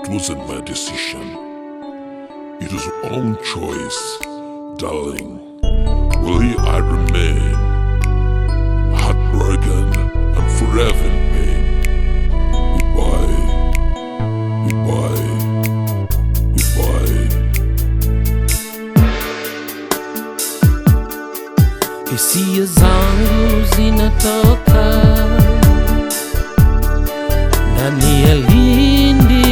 It wasn't my decision. It was your own choice, darling. Will you I remain heartbroken and forever in pain? Goodbye, goodbye, goodbye. Hisia zangu zinatoka ndani ya lindi,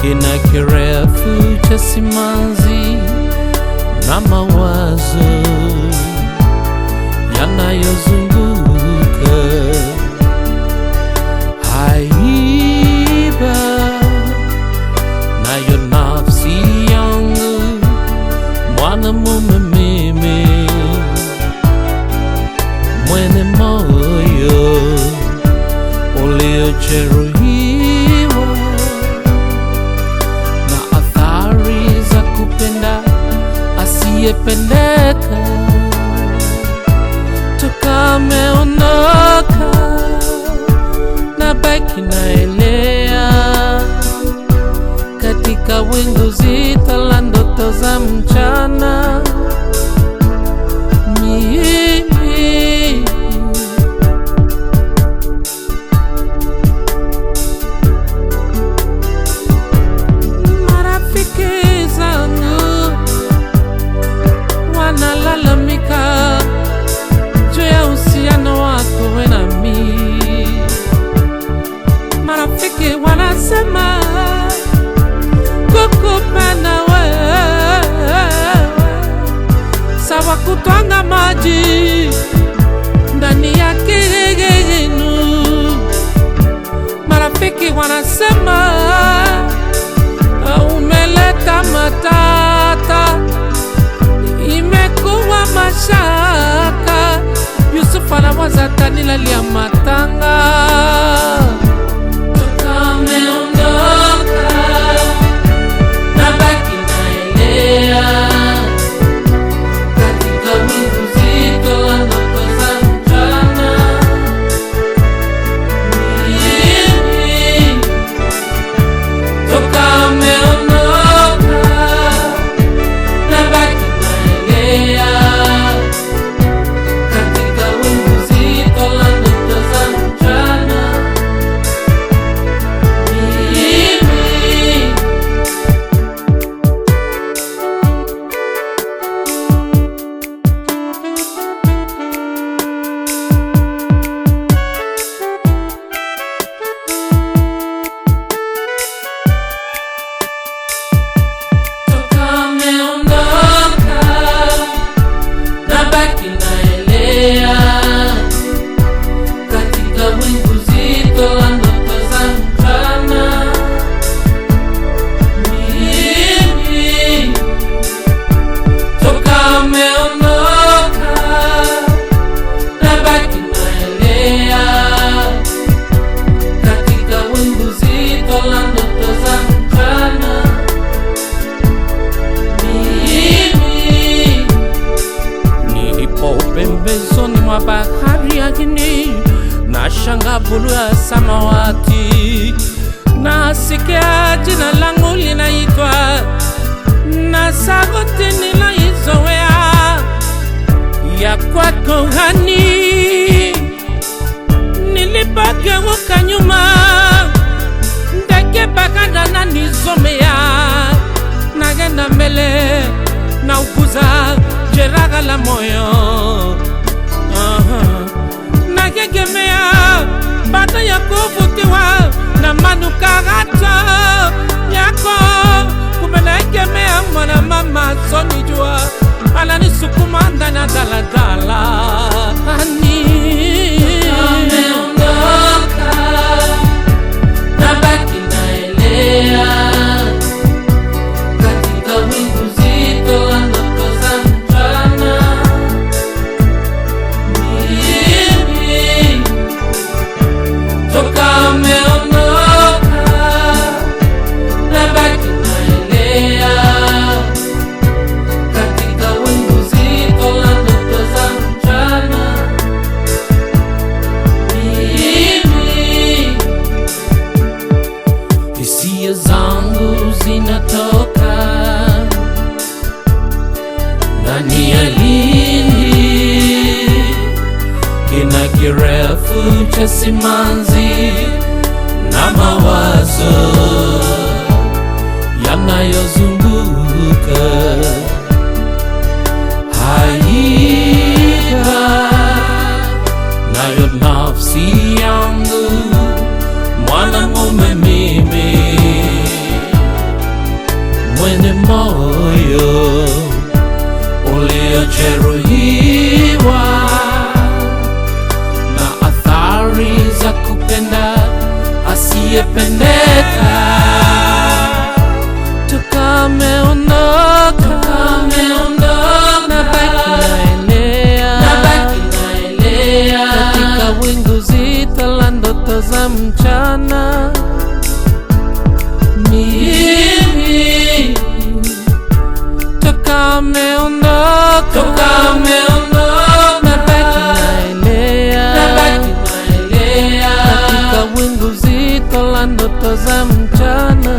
kina kirefu cha simanzi na mawazo yanayozunguka haiba nayo nafsi yangu, mwanamume mimi mwenye moyo uliojeruhiwa na athari za kupenda asiyependeka, toka ameondoka na baki naelea katika wingu zito la ndoto za mchana. Marafiki zangu wanalalamika juu ya uhusiano wako wewe na mimi. Marafiki wanasema kukupenda wewe sawa kutwanga maji ndani ya kigegenu. Marafiki wanasema umeleta matata, imekuwa mashaka. Yusuf anawaza tanilalia matanga, toka ameondoka na baki naelea katika wingu zito la ndoto za mchana. Mimi toka ameondoka na baki naelea katika wingu zito la ndoto za mchana. Toka ameondoka na baki naelea katika wingu zito la ndoto za mchana. Mimi toka ameondoka na baki naelea katika wingu zito la ndoto za mchana. Mimi nilipo pembezoni mwa bahari ya Hindi, na shanga bulu ya samawati, nasikia jina langu linaitwa, na sauti nilaizoea ya kwako hani. Nilipogeuka nyuma, ndege baganda na nizomea, nagenda mbele na ukuza jeraha la moyo. Nagegemea baada ya kuvutiwa na manukato yako, kumbe naegemea mwana mama sonijua, ananisukuma ndani ya daladala. Ameondoka na baki naelea katika wingu zito la ndoto za mchana. Mimi toka ameondoka na baki naelea katika wingu zito la ndoto za mchana. kirefu cha simanzi na mawazo yanayozunguka. Haiba nayo nafsi yangu, mwanamume mimi mwenye moyo uliojeruhiwa na athari za kupenda asiyependeka. Tukameondoka, nabaki naelea katika wingu zito la ndoto za mchana. Mimi tukameondoka, nabaki naelea katika wingu zito la ndoto za mchana.